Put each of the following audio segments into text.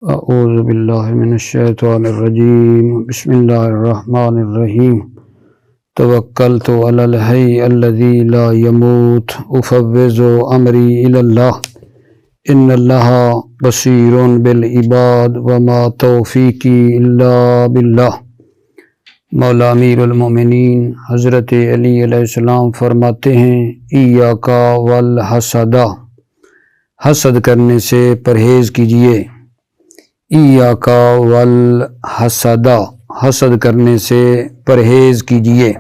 اعوذ باللہ من الشیطان الرجیم بسم اللہ الرحمن الرحیم توکلت علی الحی الذی لا يموت افوض امری الی اللہ ان اللہ بصیر بالعباد وما توفیقی الا باللہ۔ مولا امیر المومنین حضرت علی علیہ السلام فرماتے ہیں ایاک والحسد، حسد کرنے سے پرہیز کیجیے۔ ایاک والحسد، حسد کرنے سے پرہیز کیجیے۔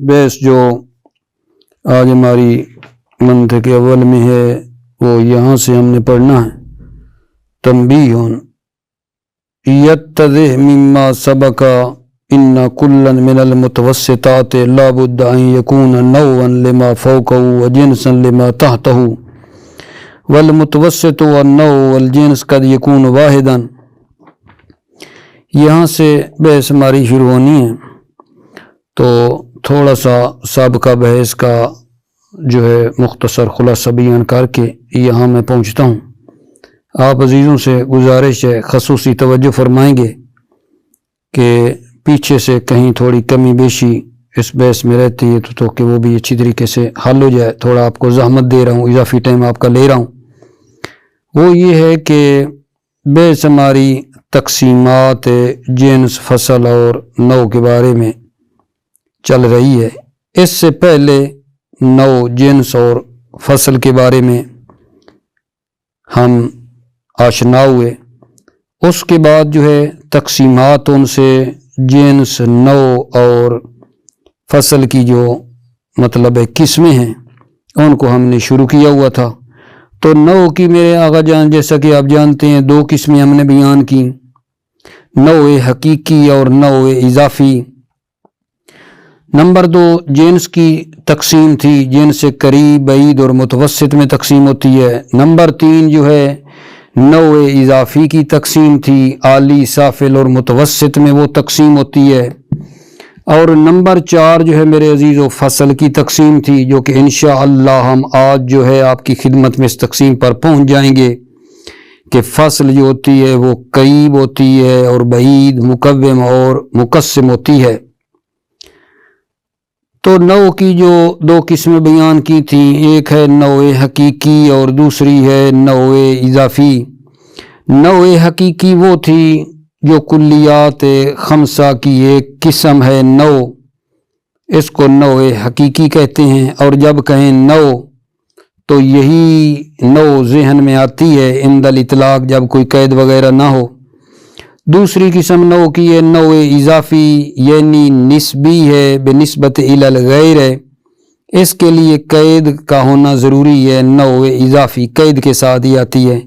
بیس جو آج ہماری منطق اول میں ہے وہ یہاں سے ہم نے پڑھنا ہے۔ تنبیہ یتضح مما سبق ان کلا من المتوسطات لا بد ان یکون نوعا لما فوقه وجنسا لما تحته والمتوسط والنوع والجنس قد یکون واحدا۔ یہاں سے بحث ہماری شروع ہونی ہے، تو تھوڑا سا سابقہ بحث کا جو ہے مختصر خلاصہ بیان کر کے یہاں میں پہنچتا ہوں۔ آپ عزیزوں سے گزارش ہے، خصوصی توجہ فرمائیں گے کہ پیچھے سے کہیں تھوڑی کمی بیشی اس بحث میں رہتی ہے تو کہ وہ بھی اچھی طریقے سے حل ہو جائے۔ تھوڑا آپ کو زحمت دے رہا ہوں، اضافی ٹائم آپ کا لے رہا ہوں۔ وہ یہ ہے کہ بحث ہماری تقسیمات جنس، فصل اور نوع کے بارے میں چل رہی ہے۔ اس سے پہلے نوع، جنس اور فصل کے بارے میں ہم آشنا ہوئے، اس کے بعد جو ہے تقسیمات ان سے جنس، نوع اور فصل کی جو مطلب ہے قسمیں ہیں ان کو ہم نے شروع کیا ہوا تھا۔ تو نوع کی میرے آقا جان جیسا کہ آپ جانتے ہیں دو قسمیں ہم نے بیان کی، نوع حقیقی اور نوع اضافی۔ نمبر دو جنس کی تقسیم تھی، جنس سے قریب، بعید اور متوسط میں تقسیم ہوتی ہے۔ نمبر تین جو ہے نوع اضافی کی تقسیم تھی، عالی، سافل اور متوسط میں وہ تقسیم ہوتی ہے۔ اور نمبر چار جو ہے میرے عزیزو فصل کی تقسیم تھی، جو کہ انشاءاللہ ہم آج جو ہے آپ کی خدمت میں اس تقسیم پر پہنچ جائیں گے کہ فصل جو ہوتی ہے وہ قریب ہوتی ہے اور بعید، مقوم اور مقسم ہوتی ہے۔ تو نوع کی جو دو قسمیں بیان کی تھیں، ایک ہے نوع حقیقی اور دوسری ہے نوع اضافی۔ نوع حقیقی وہ تھی جو کلیات خمسہ کی ایک قسم ہے نوع، اس کو نوع حقیقی کہتے ہیں۔ اور جب کہیں نوع تو یہی نوع ذہن میں آتی ہے عند الاطلاق، جب کوئی قید وغیرہ نہ ہو۔ دوسری قسم نوع کی ہے نوع اضافی، یعنی نسبی ہے، بنسبت الی الغیر ہے، اس کے لیے قید کا ہونا ضروری ہے۔ نوع اضافی قید کے ساتھ ہی آتی ہے۔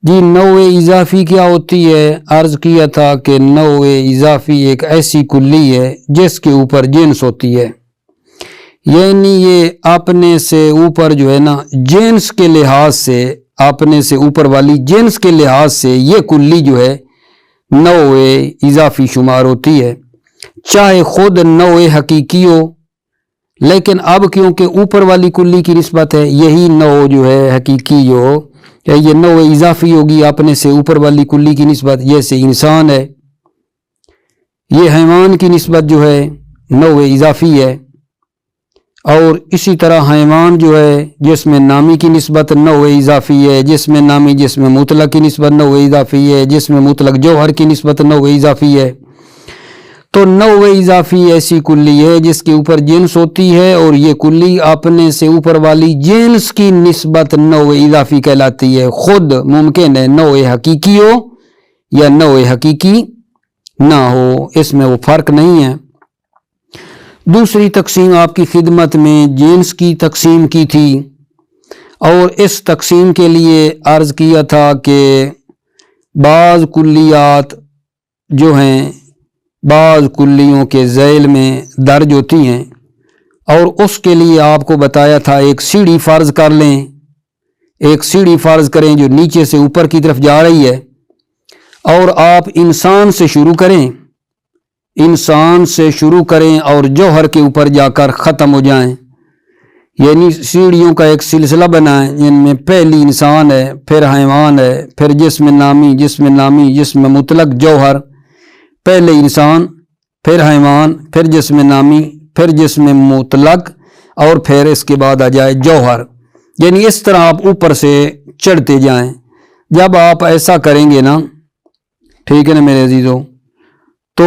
جی نوع اضافی کیا ہوتی ہے؟ عرض کیا تھا کہ نوع اضافی ایک ایسی کلی ہے جس کے اوپر جنس ہوتی ہے، یعنی یہ اپنے سے اوپر جو ہے نا جنس کے لحاظ سے، اپنے سے اوپر والی جنس کے لحاظ سے یہ کلی جو ہے نوع اضافی شمار ہوتی ہے، چاہے خود نوع حقیقی ہو، لیکن اب کیونکہ اوپر والی کلی کی نسبت ہے، یہی نوع جو ہے حقیقی جو یہ نوع اضافی ہوگی اپنے سے اوپر والی کلی کی نسبت۔ جیسے انسان ہے، یہ حیوان کی نسبت جو ہے نوع اضافی ہے، اور اسی طرح حیوان جو ہے جسم نامی کی نسبت نوع اضافی ہے، جسم نامی جسم مطلق کی نسبت نوع اضافی ہے، جسم مطلق جوہر کی نسبت نوع اضافی ہے۔ تو نوع اضافی ایسی کلی ہے جس کے اوپر جنس ہوتی ہے، اور یہ کلی اپنے سے اوپر والی جنس کی نسبت نوع اضافی کہلاتی ہے۔ خود ممکن ہے نوع حقیقی ہو یا نوع حقیقی نہ ہو، اس میں وہ فرق نہیں ہے۔ دوسری تقسیم آپ کی خدمت میں جنس کی تقسیم کی تھی، اور اس تقسیم کے لیے عرض کیا تھا کہ بعض کلیات جو ہیں بعض کلیوں کے ذیل میں درج ہوتی ہیں، اور اس کے لیے آپ کو بتایا تھا ایک سیڑھی فرض کر لیں، ایک سیڑھی فرض کریں جو نیچے سے اوپر کی طرف جا رہی ہے، اور آپ انسان سے شروع کریں، انسان سے شروع کریں اور جوہر کے اوپر جا کر ختم ہو جائیں۔ یعنی سیڑھیوں کا ایک سلسلہ بنا ہے جن میں پہلی انسان ہے، پھر حیوان ہے، پھر جسم نامی، جسم مطلق جوہر، پہلے انسان، پھر حیوان، پھر جسم نامی، پھر جسم مطلق، اور پھر اس کے بعد آ جائے جوہر۔ یعنی اس طرح آپ اوپر سے چڑھتے جائیں۔ جب آپ ایسا کریں گے نا، ٹھیک ہے نا میرے عزیزوں، تو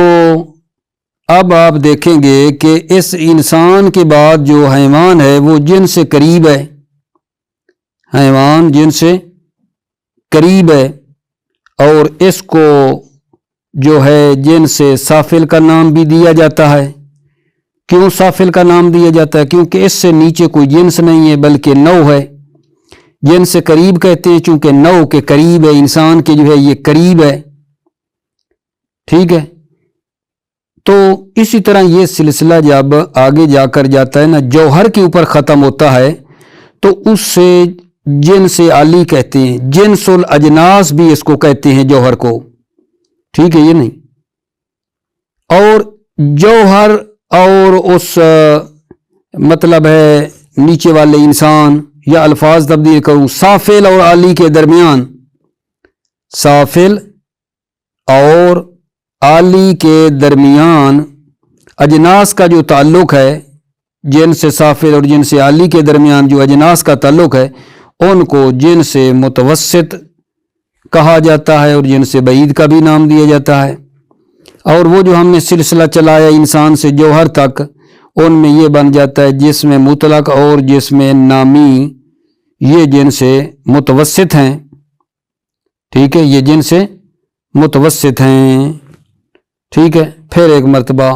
اب آپ دیکھیں گے کہ اس انسان کے بعد جو حیوان ہے وہ جن سے قریب ہے، حیوان جن سے قریب ہے، اور اس کو جو ہے جن سے سافل کا نام بھی دیا جاتا ہے۔ کیوں سافل کا نام دیا جاتا ہے؟ کیونکہ اس سے نیچے کوئی جنس نہیں ہے بلکہ نو ہے۔ جن سے قریب کہتے ہیں چونکہ نو کے قریب ہے، انسان کے جو ہے یہ قریب ہے، ٹھیک ہے۔ تو اسی طرح یہ سلسلہ جب آگے جا کر جاتا ہے نا، جوہر کے اوپر ختم ہوتا ہے تو اس سے جنس عالی کہتے ہیں، جنس الاجناس بھی اس کو کہتے ہیں جوہر کو، ٹھیک ہے یہ نہیں۔ اور جوہر اور اس مطلب ہے نیچے والے انسان، یا الفاظ تبدیل کروں، سافل اور عالی کے درمیان، سافل اور عالی کے درمیان اجناس کا جو تعلق ہے، جن سے سافل اور جن سے عالی کے درمیان جو اجناس کا تعلق ہے، ان کو جن سے متوسط کہا جاتا ہے اور جن سے بعید کا بھی نام دیا جاتا ہے۔ اور وہ جو ہم نے سلسلہ چلایا انسان سے جوہر تک، ان میں یہ بن جاتا ہے جسم مطلق اور جسم نامی، یہ جن سے متوسط ہیں، ٹھیک ہے، یہ جن سے متوسط ہیں، ٹھیک ہے۔ پھر ایک مرتبہ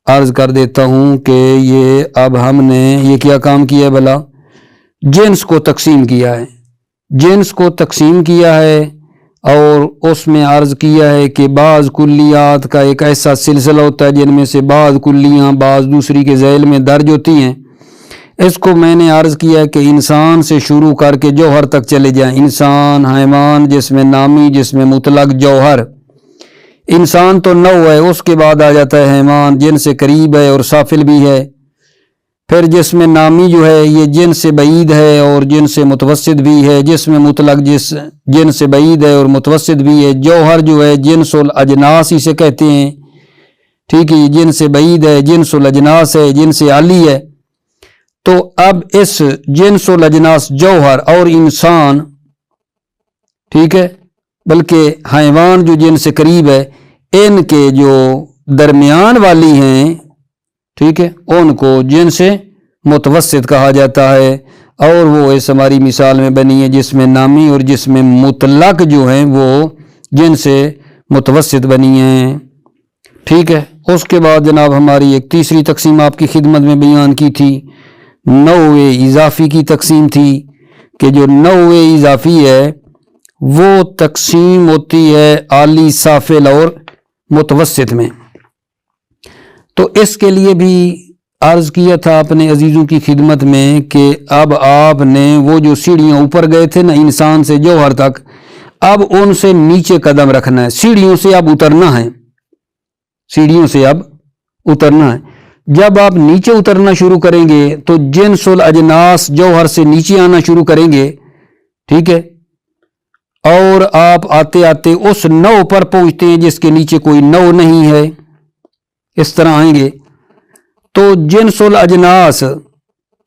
عرض کر دیتا ہوں کہ یہ اب ہم نے یہ کیا کام کیا ہے بھلا؟ جنس کو تقسیم کیا ہے، جنس کو تقسیم کیا ہے، اور اس میں عرض کیا ہے کہ بعض کلیات کا ایک ایسا سلسلہ ہوتا ہے جن میں سے بعض کلیاں بعض دوسری کے ذیل میں درج ہوتی ہیں۔ اس کو میں نے عرض کیا ہے کہ انسان سے شروع کر کے جوہر تک چلے جائیں، انسان، حیوان، جسم نامی، جسم مطلق، جوہر۔ انسان تو نو ہے، اس کے بعد آ جاتا ہے حیوان، جن سے قریب ہے اور سافل بھی ہے، پھر جسم نامی جو ہے یہ جن سے بعید ہے اور جن سے متوسط بھی ہے، جسم مطلق جن سے بعید ہے اور متوسط بھی ہے، جوہر جو ہے جنس الاجناس اسے کہتے ہیں، ٹھیک ہے، یہ جن سے بعید ہے، جنس الاجناس ہے، جن سے عالی ہے۔ تو اب اس جنس الاجناس جوہر اور انسان، ٹھیک ہے، بلکہ حیوان جو جن سے قریب ہے، ان کے جو درمیان والی ہیں، ٹھیک ہے، ان کو جن سے متوسط کہا جاتا ہے، اور وہ اس ہماری مثال میں بنی ہے جسم نامی اور جسم مطلق جو ہیں وہ جن سے متوسط بنی ہیں، ٹھیک ہے۔ اس کے بعد جناب ہماری ایک تیسری تقسیم آپ کی خدمت میں بیان کی تھی، نوع اضافی کی تقسیم تھی، کہ جو نوع اضافی ہے وہ تقسیم ہوتی ہے عالی، سافل اور متوسط میں۔ تو اس کے لیے بھی عرض کیا تھا اپنے عزیزوں کی خدمت میں کہ اب آپ نے وہ جو سیڑھیاں اوپر گئے تھے نا انسان سے جوہر تک، اب ان سے نیچے قدم رکھنا ہے، سیڑھیوں سے اب اترنا ہے، سیڑھیوں سے اب اترنا ہے۔ جب آپ نیچے اترنا شروع کریں گے تو جنس الاجناس جوہر سے نیچے آنا شروع کریں گے، ٹھیک ہے، اور آپ آتے آتے اس نو پر پہنچتے ہیں جس کے نیچے کوئی نو نہیں ہے، اس طرح آئیں گے۔ تو جنس الاجناس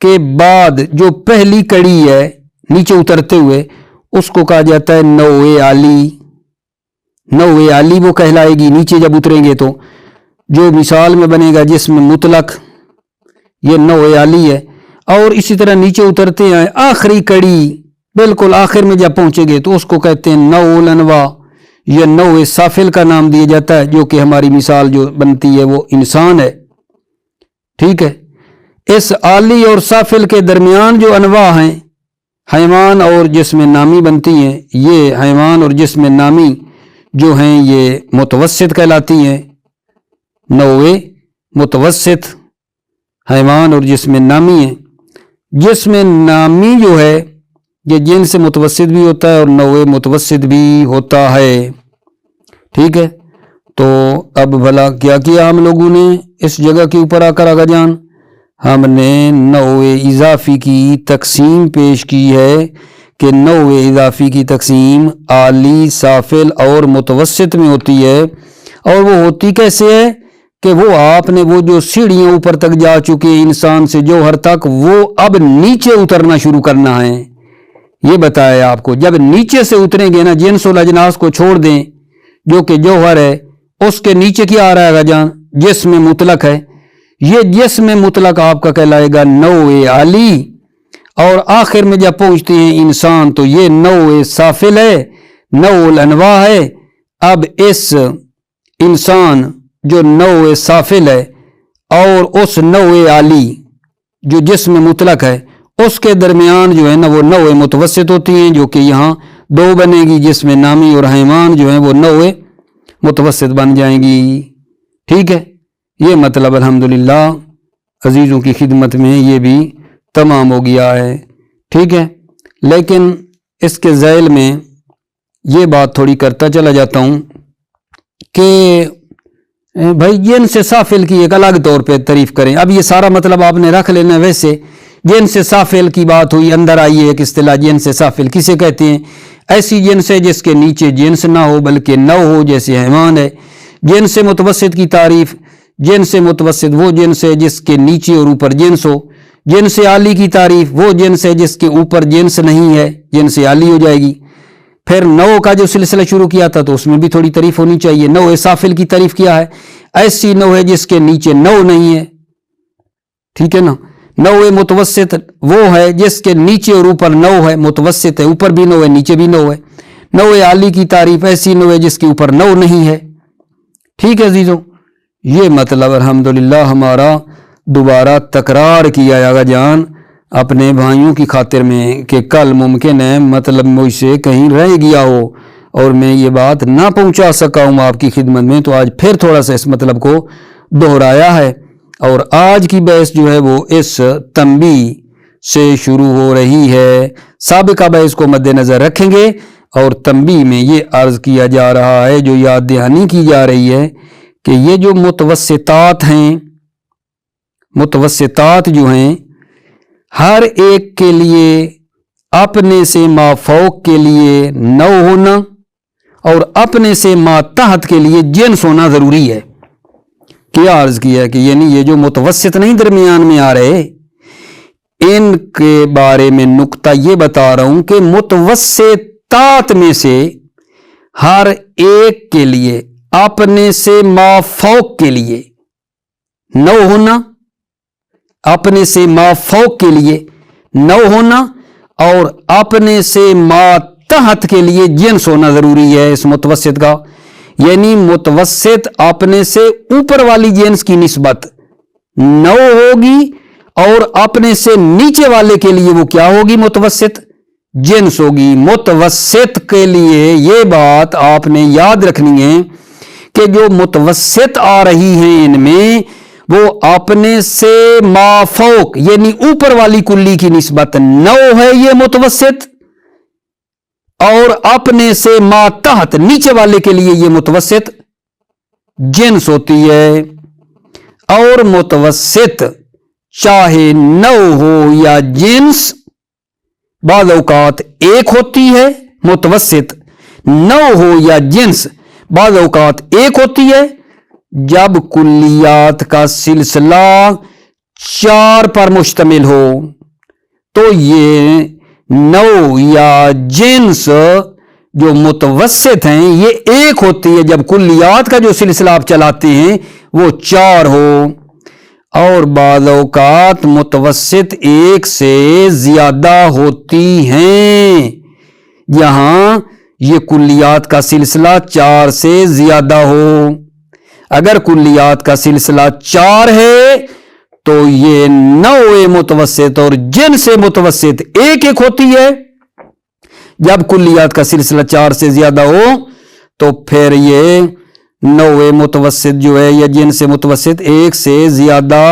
کے بعد جو پہلی کڑی ہے نیچے اترتے ہوئے، اس کو کہا جاتا ہے نوع عالی، نوع عالی وہ کہلائے گی۔ نیچے جب اتریں گے تو جو مثال میں بنے گا جسم مطلق، یہ نوع عالی ہے، اور اسی طرح نیچے اترتے ہیں، آخری کڑی بالکل آخر میں جب پہنچے گے تو اس کو کہتے ہیں نوع الانواع، یہ نوع سافل کا نام دیا جاتا ہے، جو کہ ہماری مثال جو بنتی ہے وہ انسان ہے، ٹھیک ہے۔ اس عالی اور سافل کے درمیان جو انواع ہیں، حیوان اور جسم نامی بنتی ہیں، یہ حیوان اور جسم نامی جو ہیں یہ متوسط کہلاتی ہیں، نوع متوسط حیوان اور جسم نامی ہیں۔ جسم نامی جو ہے یہ جن سے متوسط بھی ہوتا ہے اور نوع متوسط بھی ہوتا ہے، ٹھیک ہے۔ تو اب بھلا کیا کیا ہم لوگوں نے اس جگہ کے اوپر آ کر آگا جان؟ हमने नौए इजाफी की तकसीम पेश की है कि नौए इजाफी की तकसीम आली, साफिल और मुतवस्सित में होती है। और वो होती कैसे है कि वो आपने वो जो सीढ़ियाँ ऊपर तक जा चुके हैं इंसान से जौहर तक, वो अब नीचे उतरना शुरू करना है। ये बताया आपको, जब नीचे से उतरेंगे ना, जिन्सुल अजनास को छोड़ दें जो कि जौहर है, उसके नीचे क्या आ रहेगा जान, जिस्म मुतलक है। ये जिस्म मुतलक आपका कहलाएगा नौए आली। और आखिर में जब पहुंचते हैं इंसान तो ये नौए साफिल है, नौल अनवा है। अब इस इंसान जो नौए साफिल है और उस नौए आली जो जिस्म मुतलक है, उसके दरमियान जो है ना वो नौए मुतवस्सित होती हैं, जो कि यहाँ दो बनेगी, जिसमें नामी और हैमान जो है वो नौए मुतवस्सित बन जाएंगी। ठीक है, ये मतलब अल्हम्दुलिल्लाह अजीज़ों की खिदमत में ये भी तमाम हो गया है। ठीक है, लेकिन इसके ज़ैल में ये बात थोड़ी करता चला जाता हूँ कि भाई जिन से साफिल की एक अलग तौर पे तारीफ करें। अब ये सारा मतलब आपने रख लेना। वैसे जिन से साफिल की बात हुई, अंदर आई है एक इस्तिलाह जिन से साफिल किसे कहते हैं? ऐसी जिन्स है जिसके नीचे जिन्स ना हो बल्कि नौ हो, जैसे हैवान है। जिन से मुतवस्सित की तारीफ, जिन से मुतवस्सित वो जिन्स है जिसके नीचे और ऊपर जिन्स हो। जिन से आली की तारीफ वो जिन्स है जिसके ऊपर जिन्स नहीं है, जिन से आली हो जाएगी। फिर नौ का जो सिलसिला शुरू किया था तो उसमें भी थोड़ी तारीफ होनी चाहिए। नौ साफिल की तारीफ क्या है? ऐसी नौ है जिसके नीचे नौ नहीं है। ठीक है ना। नौ मुतवस्सित वो है जिसके नीचे और ऊपर नौ है, मुतवस्सित है, ऊपर भी नौ है नीचे भी नौ है। नौ आली की तारीफ ऐसी नौ है जिसके ऊपर नौ नहीं है। ठीक है अजीजों, ये मतलब अल्हम्दुलिल्लाह हमारा दोबारा तकरार किया जाएगा जान अपने भाइयों की खातिर में कि कल मुमकिन है मतलब मुझसे कहीं रह गया हो और मैं ये बात ना पहुंचा सका हूँ आपकी खिदमत में, तो आज फिर थोड़ा सा इस मतलब को दोहराया है। और आज की बहस जो है वो इस तंबी से शुरू हो रही है। साबिका बहस को मद्देनज़र रखेंगे और तंबी में ये अर्ज़ किया जा रहा है, जो याद दहानी की जा रही है कि ये जो मुतवस्सितात हैं, मुतवस्सितात जो हैं, हर एक के लिए अपने से माफौक के लिए नौ होना और अपने से मातहत के लिए जिन्स होना ज़रूरी है। क्या अर्ज़ किया है कि यानी ये जो मुतवस्सित नहीं दरमियान में आ रहे, इनके बारे में नुक्ता ये बता रहा हूं कि मुतवस्सितात में से हर एक के लिए अपने से माफौक के लिए नौ होना, अपने से माफौक के लिए नौ होना और अपने से मातहत के लिए जिन्स होना ज़रूरी है इस मुतवस्सित का। यानी मुतवस्सित अपने से ऊपर वाली जिन्स की निस्बत नौ होगी और अपने से नीचे वाले के लिए वो क्या होगी? मुतवस्सित जिन्स होगी। मुतवस्सित के लिए ये बात आपने याद रखनी है कि जो मुतवस्सित आ रही हैं इनमें वो अपने से माफौक यानी ऊपर वाली कुल्ली की निस्बत नौ है ये मुतवस्सित, और अपने से मातहत नीचे वाले के लिए ये मुतवस्सित जिन्स होती है। और मुतवस्सित चाहे नौ हो या जिन्स, बाज़ औक़ात एक होती है। मुतवस्सित नौ हो या जिन्स बाज़ औक़ात एक होती है। जब कुल्लियात का सिलसिला चार पर मुश्तमिल हो तो ये नौ या जिन्स जो मुतवस्सित हैं ये एक होती है जब कुल्लियात का जो सिलसिला आप चलाते हैं वो चार हो। और बाज़ औक़ात मुतवस्सित एक से ज़्यादा होती हैं जहां ये कुल्लियात का सिलसिला चार से ज़्यादा हो। अगर कुल्लियात का सिलसिला चार है तो ये नौ मुतवस्सित और जिन से मुतवस्सित एक एक होती है। जब कुल्लियात का सिलसिला चार से ज्यादा हो तो फिर ये नौ मुतवस्सित जो है या जिन से मुतवस्सित एक से ज्यादा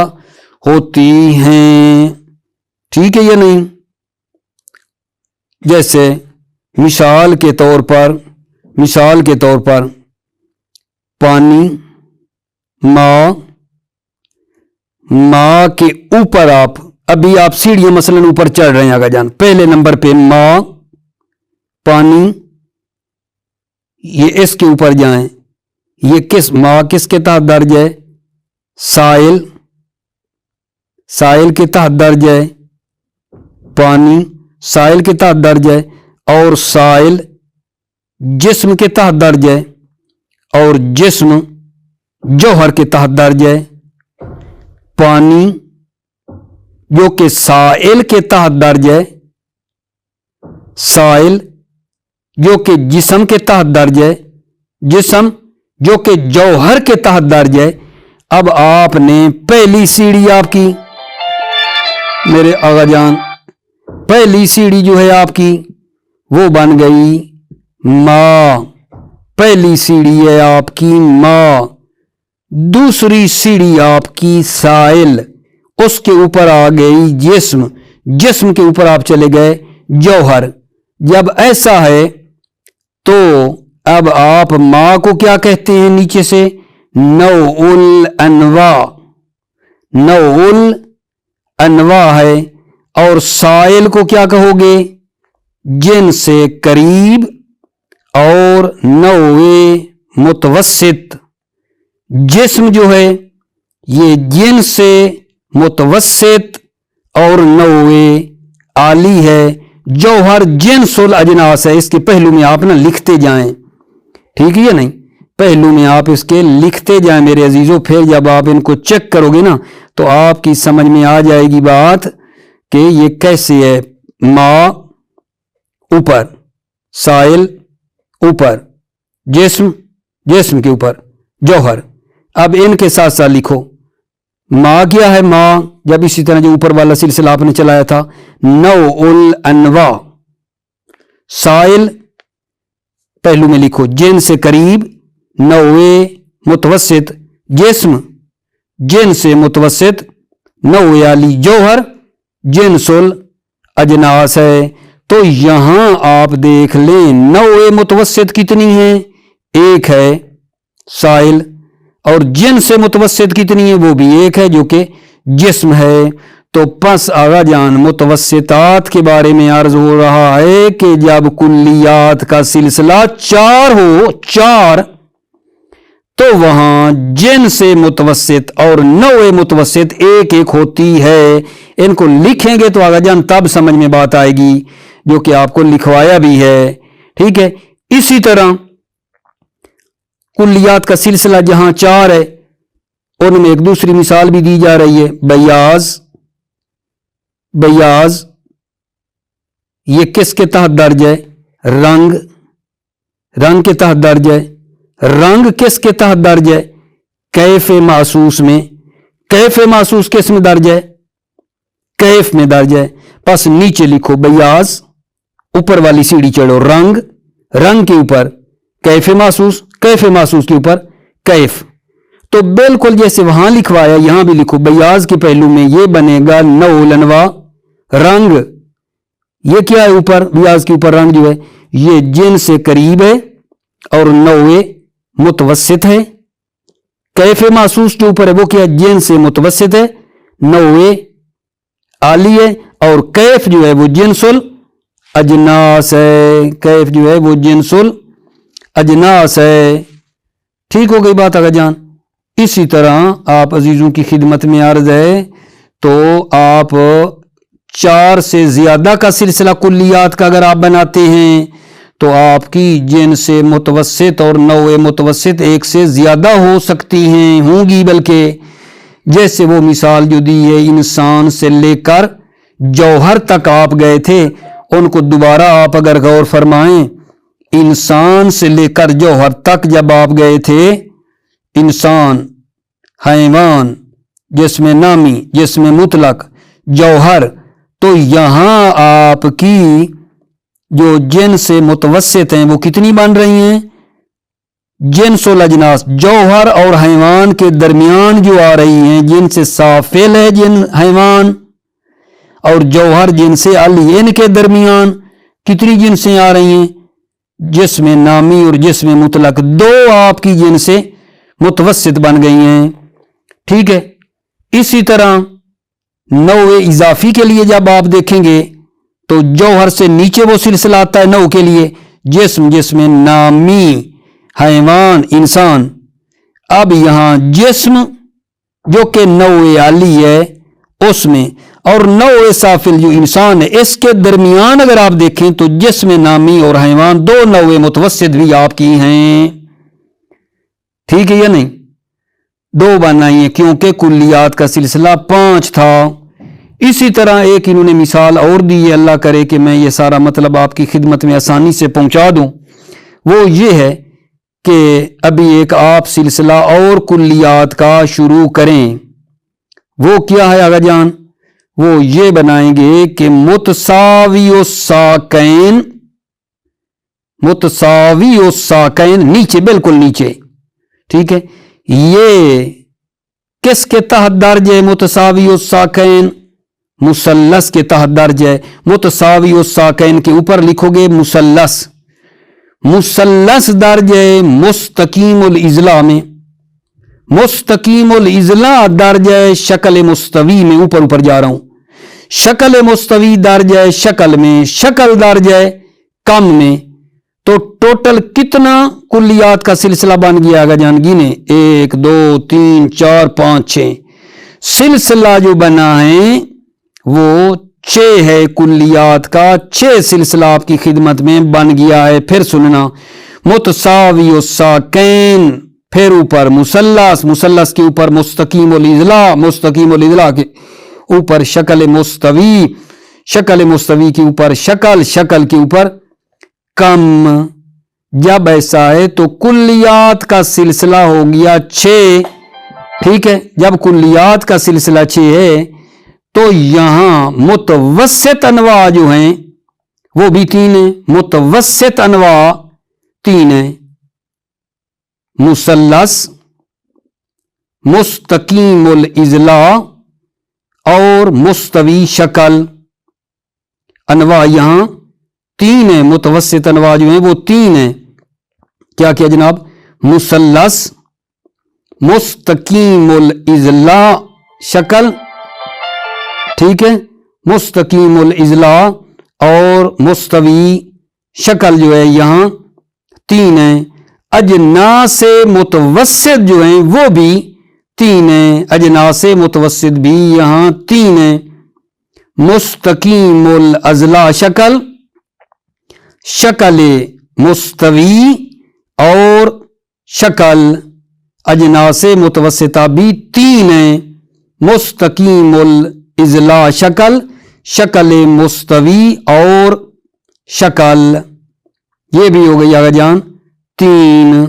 होती हैं। ठीक है या नहीं? जैसे मिसाल के तौर पर पानी, माँ, माँ के ऊपर आप अभी आप सीढ़ियां मसलन ऊपर चढ़ रहे हैं आगा जान, पहले नंबर पे माँ पानी, ये इसके ऊपर जाएं, ये किस माँ किसके तहत दर्ज है? साइल, साइल के तहत दर्ज है। पानी साइल के तहत दर्ज है, और साइल जिस्म के तहत दर्ज है, और जिस्म जौहर के तहत दर्ज है। पानी जो कि साइल के तहत दर्ज है, साइल जो कि जिस्म के तहत दर्ज है, जिस्म जो कि जौहर के तहत दर्ज है। अब आपने पहली सीढ़ी आपकी मेरे आगा जान, पहली सीढ़ी जो है आपकी वो बन गई माँ, पहली सीढ़ी है आपकी माँ। दूसरी सीढ़ी आपकी साइल, उसके ऊपर आ गई जिस्म, जिस्म के ऊपर आप चले गए जौहर। जब ऐसा है तो अब आप माँ को क्या कहते हैं? नीचे से नौउल अनवा, नौउल अनवा है। और साइल को क्या कहोगे? जिन से करीब और नौए मुतवस्सित। जिस्म जो है ये जिन से मुतवस्सित और नौए आली है। जौहर जिनसुल अजनास है। इसके पहलू में आप ना लिखते जाएं, ठीक है नहीं? पहलू में आप इसके लिखते जाएं मेरे अजीजों, फिर जब आप इनको चेक करोगे ना तो आपकी समझ में आ जाएगी बात कि ये कैसे है। माँ ऊपर, साइल ऊपर, जिस्म जिस्म के ऊपर जौहर। अब इनके साथ साथ लिखो माँ क्या है? माँ जब इसी तरह जो ऊपर वाला सिलसिला आपने चलाया था, नौउल अनवा, साइल पहलू में लिखो जिन से करीब, नौए मुतवस्सित, जिस्म जिन से मुतवस्सित, नौए आली, जौहर जिनसुल अजनास है। तो यहां आप देख लें नौए मुतवस्सित कितनी है? एक है साइल, और जिन से मुतवस्सित कितनी है? वो भी एक है जो कि जिस्म है। तो पस आगा जान मुतवस्सितात के बारे में अर्ज हो रहा है कि जब कुल्लियात का सिलसिला चार हो, चार, तो वहां जिन से मुतवस्सित और नौए मुतवस्सित एक एक होती है। इनको लिखेंगे तो आगा जान तब समझ में बात आएगी, जो कि आपको लिखवाया भी है, ठीक है। इसी तरह कुल्लियात का सिलसिला जहां चार है उनमें एक दूसरी मिसाल भी दी जा रही है। बयाज, बयाज ये किसके तहत दर्ज है? रंग, रंग के तहत दर्ज है। रंग किसके तहत दर्ज है? कैफ महसूस में। कैफ महसूस किस में दर्ज है? कैफ में दर्ज है। बस नीचे लिखो बयाज, ऊपर वाली सीढ़ी चढ़ो रंग, रंग के ऊपर कैफ महसूस, कैफ महसूस के ऊपर कैफ। तो बिल्कुल जैसे वहां लिखवाया यहां भी लिखो बयाज के पहलू में ये बनेगा नौउल अनवा, रंग। ये क्या है? ऊपर बयाज के ऊपर रंग जो है ये जिन से करीब है और नौए मुतवस्सित है। कैफ महसूस के ऊपर है वो क्या? जिन से मुतवस्सित है, नौए आली है, और कैफ जो है वो जिनसुल अजनास है। कैफ जो है वो जिनसुल अजनास है। ठीक हो गई बात आगा जान। इसी तरह आप अजीजों की खिदमत में अर्ज है तो आप चार से ज्यादा का सिलसिला कुल्लियात का अगर आप बनाते हैं तो आपकी जिन से मुतवस्सित और नौए मुतवस्सित एक से ज्यादा हो सकती हैं, होंगी बल्कि। जैसे वो मिसाल जो दी है इंसान से लेकर जौहर तक आप गए थे, उनको दोबारा आप अगर गौर फरमाएं, इंसान से लेकर जौहर तक जब आप गए थे, इंसान, हैवान, जिसमें नामी, जिसमें मुतलक, जौहर, तो यहां आपकी जो जिन से मुतवस्सित हैं वो कितनी बन रही हैं? जिनसुल अजनास, जौहर और हैवान के दरमियान जो आ रही हैं, जिनसे साफिल है जिन हैवान, और जौहर जिनसे अलियन के दरमियान कितनी जिनसें आ रही हैं? जिसमें नामी और जिसमें मुतलक, दो आपकी जिनसे मुतवस्सित बन गई हैं, ठीक है। इसी तरह नौ इजाफी के लिए जब आप देखेंगे तो जौहर से नीचे वो सिलसिला आता है नौ के लिए, जिस्म जिसमें नामी हैवान इंसान। अब यहां जिस्म जो कि नौ आली है उसमें और नौ साफिल जो इंसान है इसके दरमियान अगर आप देखें तो जिस्म नामी और हैवान दो नौ मुतवस्सित भी आपकी हैं। ठीक है या नहीं? दो बनाइए क्योंकि कुल्लियात का सिलसिला 5 था। इसी तरह एक इन्होंने मिसाल और दी है, अल्लाह करे कि मैं ये सारा मतलब आपकी खिदमत में आसानी से पहुंचा दूं। वो ये है कि अभी एक आप सिलसिला और कुल्लियात का शुरू करें। वो क्या है आगा जान? वो ये बनाएंगे कि मुतसावी साकैन नीचे, बिल्कुल नीचे। ठीक है, ये किसके तहत दर्ज है? मुतसावी साकैन मुसल्लस के तहत दर्ज है। मुतसावी साकैन के ऊपर लिखोगे मुसल्लस, मुसल्लस दर्ज है मुस्तकीमुल इजला में, मुस्तकीमुल इजला दर्ज है शक्ल मुस्तवी में। ऊपर ऊपर जा रहा हूं, शक्ल मुस्तवी दर्ज है शक्ल में, शक्ल दर्ज है कम में। तो टोटल कितना कुल्लियात का सिलसिला बन गया आगा जान गिने? 1 2 3 4 5 6 सिलसिला जो बना है वो 6 है कुल्लियात का। 6 सिलसिला आपकी खिदमत में बन गया है। फिर सुनना, मुतसावी साकैन, फिर ऊपर मुसल्लस, मुसल्लस के ऊपर मुस्तकीमुल इजला, मुस्तकीमुल इजला के ऊपर शक्ल मुस्तवी, शक्ल मुस्तवी के ऊपर शक्ल, शक्ल के ऊपर कम। जब ऐसा है तो कुल्लियात का सिलसिला हो गया 6। ठीक है, जब कुल्लियात का सिलसिला 6 है तो यहां मुतवस्सित अनवा जो हैं वो भी 3 है। मुतवस्सित अनवा 3 है, मुसल्लस, मुस्तकीमुल इजला और मुस्तवी शक्ल। अनवा यहां 3 है, मुतवस्सित अनवा जो है वो 3 है। क्या क्या जनाब? मुसल्लस, मुस्तकीमुल इजला शक्ल, ठीक है, मुस्तकीमुल इजला और मुस्तवी शक्ल जो है यहां 3 है। अजनासे मुतवस्सित जो है वो भी 3 है, अजनासे मुतवस्सित भी यहां 3 है। मुस्तकीमुल अजला शक्ल, शक्ल मुस्तवी और शक्ल अजनासे मुतवस्सिता भी 3 है। मुस्तकीमुल इजला शक्ल, शक्ल मुस्तवी और शक्ल, ये भी हो गई आगा जान 3।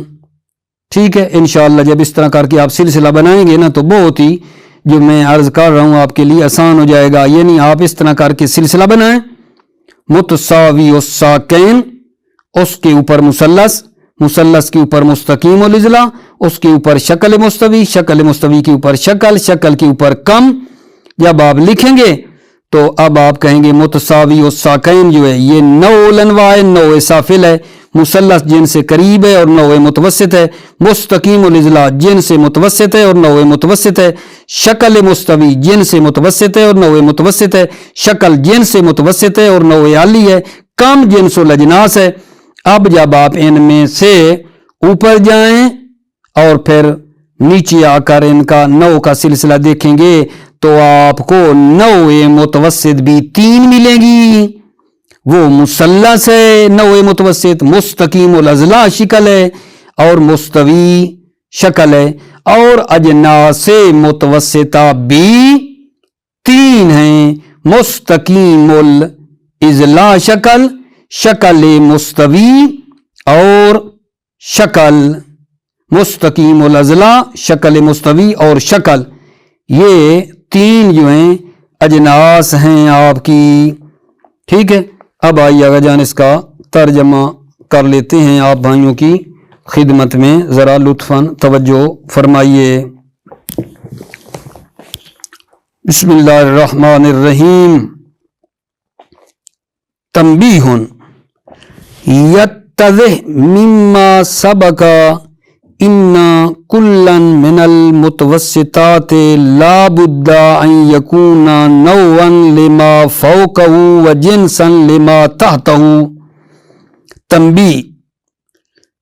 ठीक है, इंशाअल्लाह जब इस तरह करके आप सिलसिला बनाएंगे ना तो बहुत ही, जो मैं अर्ज कर रहा हूं आपके लिए आसान हो जाएगा। यानी आप इस तरह करके सिलसिला बनाएं, मुतसावी साकैन, उसके ऊपर मुसल्लस, मुसल्लस के ऊपर मुस्तकीमुल इजला, उसके ऊपर शक्ल मुस्तवी, शक्ल मुस्तवी के ऊपर शक्ल, शक्ल के ऊपर कम। जब आप लिखेंगे तो अब आप कहेंगे मुतसावी और साकैन जो है ये 9 लनवा है, 9 साफिल है, मुसल्लस जिनसे करीब है और 9 मुतवस्सित है, मुस्तकीमुल इजला जिनसे मुतवस्सित है और 9 मुतवस्सित है, शक्ल मुस्तवी जिनसे मुतवस्सित है और 9 मुतवस्सित है, शक्ल जिनसे मुतवस्सित है और 9 आली है, कम जिनसुल अजनास है। अब जब आप इनमें से ऊपर जाएं और फिर नीचे आकर इनका 9 का सिलसिला देखेंगे तो आपको 9 मुतवस्सित भी 3 मिलेंगी। वो मुसल्लस है 9 मुतवस्सित, मुस्तकीमुल अजला शक्ल है और मुस्तवी शक्ल है, और अजनासे मुतवस्सिता भी 3 हैं। मुस्तकीमुल इजला शक्ल, शक्ल मुस्तवी और शक्ल, मुस्तकीमुल अजला, शक्ल मुस्तवी और शक्ल, ये 3 जो हैं अजनास हैं आपकी। ठीक है, अब आइएगा जान इसका तर्जमा कर लेते हैं आप भाइयों की खिदमत में, जरा लुत्फन तवज्जो फरमाइए। बिस्मिल्लाहिर्रहमानिर्रहीम। तंबीहुन यत्तज़िह मिम्मा सबका इन्ना कुल्लन मिनल मुतवस्सितात ला बुद्दा अन यकूना नौवन लिमा फौकहू व जिनसन लिमा तहतहू। तंबी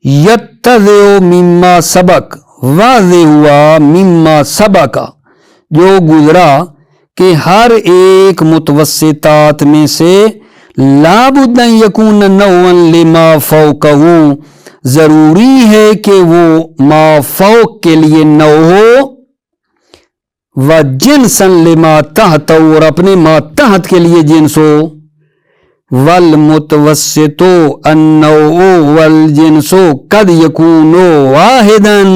यत्तज़िउ मिम्मा सबक, वाज़े हुआ मिम्मा सबका, जो गुजरा कि हर एक मुतवस्सितात में से लाबुद्दा यकून नौवन लिमा फौकहू, जरूरी है कि वो माफौक के लिए नौ हो, व जिनसन लिमा तहतहू, और अपने मातहत के लिए जिन्स हो। वल मुतवस्सितो अन्नौ वल जिन्सो कद यकूनो वाहिदन,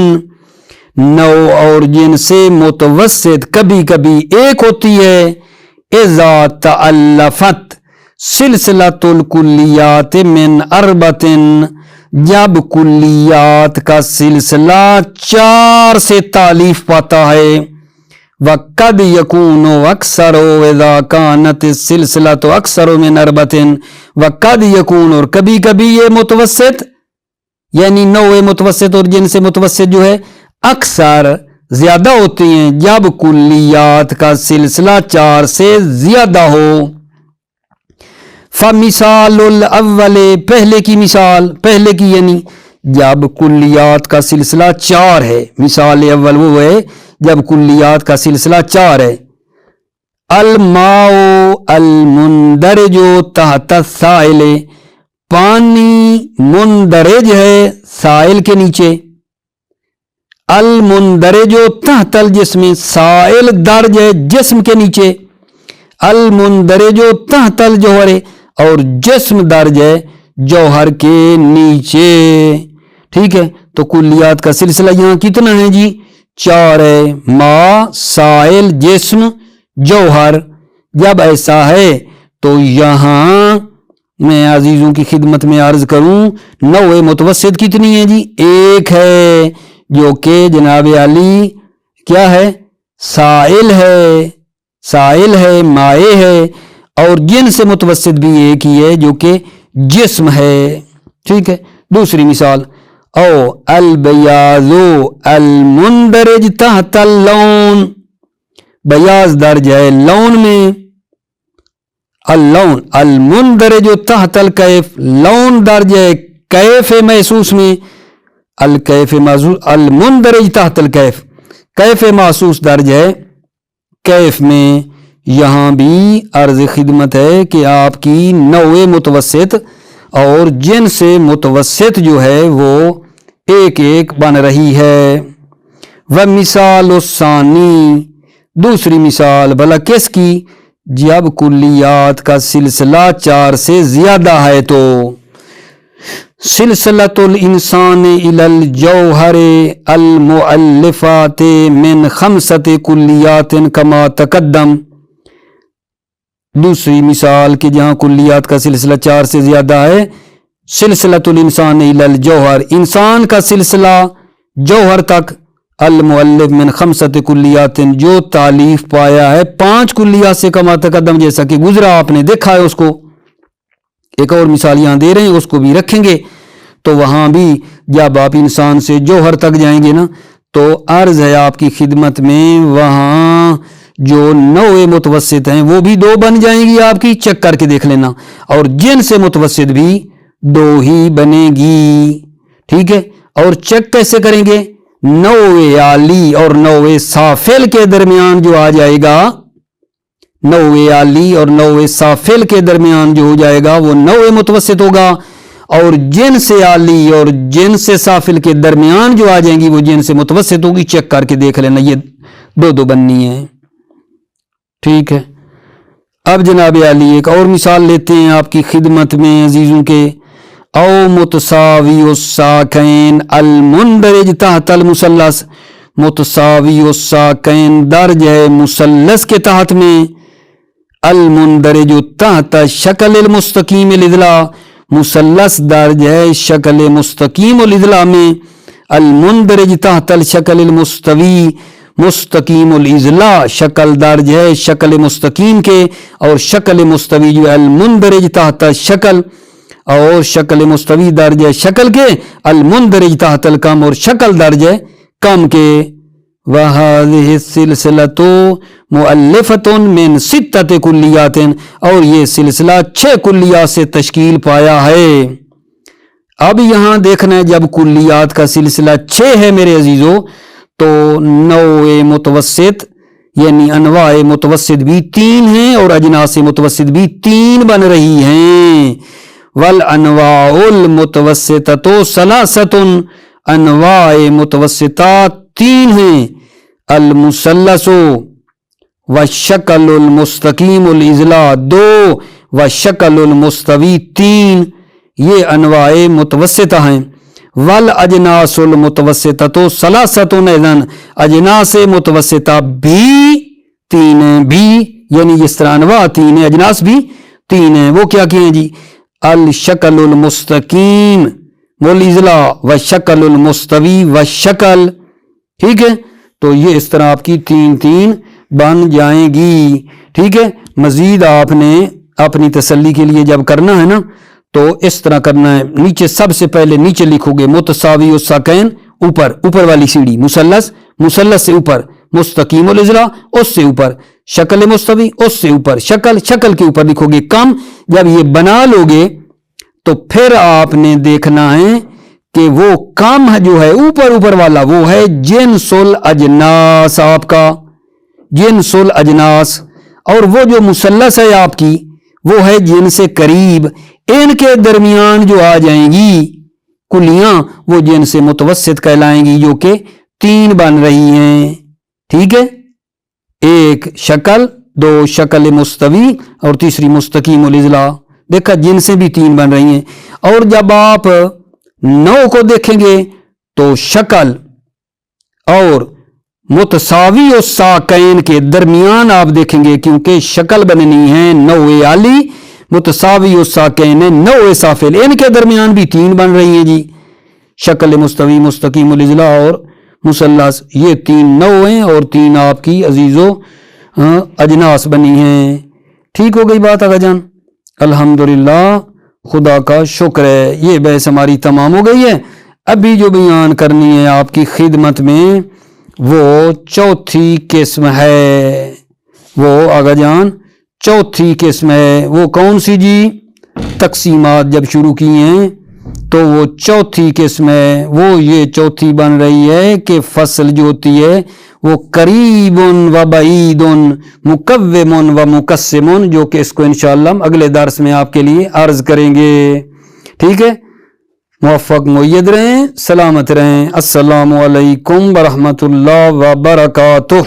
नौ और जिनसे मुतवस्सित कभी कभी एक होती है। इज़ा तअल्लफत सिलसिलतुल कुल्लियात मिन अरबतिन, जब कुल्लियात का सिलसिला 4 से तालीफ पाता है। वक़द यकूनो अक्सरो इज़ा कानत सिलसिला तो अक्सरो मिन अरबतिन, वक़द यकून, और कभी कभी ये मुतवस्सित यानी नौए मुतवस्सित और जिनसे मुतवस्सित जो है अक्सर ज्यादा होती हैं जब कुल्लियात का सिलसिला 4 से ज्यादा हो। फमिसालुल अव्वले, पहले की मिसाल, पहले की यानी जब कुल्लियात का सिलसिला 4 है। मिसाल अव्वल वो है जब कुल्लियात का सिलसिला 4 है। अल माओ अल मुंदरजो तहत साइले, पानी मुंदरज है साइल के नीचे। अल मुंदरजो तहतल जिस्म, साइल दर्ज है जिस्म के नीचे। अल मुंदरजो तहतल जौहर, और जिस्म दर्ज है जौहर के नीचे। ठीक है, तो कुल्लियात का सिलसिला यहां कितना है जी? 4 है। मा, साइल, जिस्म, जौहर। जब ऐसा है तो यहां मैं अजीजों की खिदमत में अर्ज करूं, नौए मुतवस्सित कितनी है जी? 1 है, जो कि जनाब अली क्या है? साइल है, साइल है, माए है, और जिन से मुतवस्सित भी एक ही है जो कि जिस्म है। ठीक है, दूसरी मिसाल, ओ अल बयाजो अल मुंदरज तहतल लौन, बयाज दर्ज है लौन में। अल लौन अल मुंदरज तहतल कैफ, लौन दर्ज है कैफ महसूस में। अल कैफ महसूस, अल मुंदरज तहतल कैफ, कैफ महसूस दर्ज है कैफ में। यहां भी अर्ज खिदमत है कि आपकी नौए मुतवस्सित और जिन से मुतवस्सित जो है वो एक एक बन रही है। वह मिसाल सानी, दूसरी मिसाल भला किसकी? जब कुल्लियात का सिलसिला 4 से ज्यादा है तो सिलसिलतुल इंसान इलल जौहरे अल मुअल्लिफाते मिन खमसते कुल्लियातिन कमा तकद्दम। दूसरी मिसाल कि जहां कुल्लियात का सिलसिला 4 से ज्यादा है, सिलसिलतुल इंसान इलल जौहर, इंसान का सिलसिला जौहर तक, अल मुअल्लिफ मिन खमसत कुल्लियातिन, जो तालीफ पाया है 5 कुल्लियात से, कमा तकद्दम, जैसा कि गुजरा आपने देखा है उसको। एक और मिसाल यहां दे रहे हैं, उसको भी रखेंगे। तो वहां भी जब आप इंसान से जौहर तक जाएंगे ना, तो अर्ज है आपकी खिदमत में, वहां जो नौए मुतवस्सित हैं वो भी 2 बन जाएंगी आपकी, चेक करके देख लेना। और जिन से मुतवस्सित भी 2 ही बनेगी। ठीक है, और चेक कैसे करेंगे? नौए आली और नौए साफिल के दरमियान जो आ जाएगा, नौए आली और नौए साफिल के दरमियान जो हो जाएगा वो नौए मुतवस्सित होगा। और जिन से आली और जिन से साफिल के दरमियान जो आ जाएंगी वो जिन से मुतवस्सित होगी। चेक करके देख लेना, ये 2 बननी है। ठीक है, अब जनाब अली एक और मिसाल लेते हैं आपकी खिदमत में अजीजों के। औ मुतसावी साकैन अल मुंदरज तहतल मुसल्लस, मुतसावी साकैन दर्ज है मुसल्लस के तहत में। अल मुंदरज तहत शक्ल मुस्तकीम लिदला, मुसल्लस दर्ज है शक्ल मुस्तकीम लिदला में। अल मुंदरज तहतल शक्ल मुस्तवी, मुस्तकीम इज़ला शक्ल दर्ज है शक्ल मुस्तकीम के, और शक्ल मुस्तवी जो अल मुंदरज तहत शक्ल, اور شکل مستوی درج ہے شکل کے، المندرج تحت الکم اور شکل درج ہے کم کے۔ وَهَذِهِ السِّلْسِلَةُ مُؤَلَّفَةٌ مِّن سِتَّةِ كُلِّيَّاتٍ، اور یہ سلسلہ 6 کلیات سے تشکیل پایا ہے۔ اب یہاں دیکھنا ہے جب کلیات کا سلسلہ 6 ہے میرے عزیزو، تو نوع متوسط یعنی انواع متوسط بھی 3 ہیں اور اجناس متوسط بھی 3 بن رہی ہیں۔ والانواع المتوسطۃ ثلاثۃ، انواع متوسطہ 3 ہیں، المثلث والشکل المستقیم الاضلاع 2 والشکل المستوی 3، یہ انواع متوسطہ ہیں۔ والاجناس المتوسطۃ ثلاثۃ، اذن اجناس متوسطہ بھی 3 ہیں، بھی یعنی جس طرح انواع 3 ہیں اجناس بھی 3 ہیں۔ وہ کیا کیا ہیں جی؟ الشکل المستقیم والاضلاع والشکل المستوی والشکل، ٹھیک ہے؟ تو یہ اس طرح آپ کی 3 بن جائیں گی، ٹھیک ہے؟ مزید آپ نے اپنی تسلی کے لیے جب کرنا ہے نا تو اس طرح کرنا ہے، نیچے سب سے پہلے نیچے لکھو گے متساوی الساقین، اوپر والی سیڑھی، مثلث سے اوپر، مستقیم الاضلاع اس سے اوپر، شکل مستوی اس سے اوپر، شکل کے اوپر لکھو گے کم۔ جب یہ بنا لو گے تو پھر آپ نے دیکھنا ہے کہ وہ کم جو ہے اوپر والا وہ ہے جنس الاجناس، آپ کا جنس الاجناس، اور وہ جو مثلث ہے آپ کی وہ ہے جن سے قریب، ان کے درمیان جو آ جائیں گی کلیاں وہ جن سے متوسط کہلائیں گی، جو کہ 3 بن رہی ہیں، ٹھیک ہے؟ ایک شکل، 2 شکل مستوی اور تیسری مستقیم الاضلاع، دیکھا جن سے بھی 3 بن رہی ہیں۔ اور جب آپ 9 کو دیکھیں گے تو شکل اور متساوی الساقین کے درمیان آپ دیکھیں گے، کیونکہ شکل بننی ہے نوع عالی، متساوی الساقین نوع سافل، ان کے درمیان بھی 3 بن رہی ہیں جی، شکل مستوی، مستقیم الاضلاع اور مثلث، یہ 3 نوع ہیں اور 3 آپ کی عزیزو اجناس بنی ہیں۔ ٹھیک ہو گئی بات آقا جان؟ الحمدللہ، خدا کا شکر ہے، یہ بحث ہماری تمام ہو گئی ہے۔ ابھی جو بیان کرنی ہے آپ کی خدمت میں وہ 4تھی قسم ہے، وہ آقا جان 4تھی قسم ہے، وہ کون سی جی؟ تقسیمات جب شروع کی ہیں تو وہ 4تھی قسم ہے، وہ یہ 4تھی بن رہی ہے کہ فصل جو ہوتی ہے وہ قریب و بعید، مقوم و مقسم، جو کہ اس کو انشاءاللہ ہم اگلے درس میں آپ کے لیے عرض کریں گے، ٹھیک ہے؟ موفق مؤید رہیں، سلامت رہیں، السلام علیکم ورحمۃ اللہ وبرکاتہ۔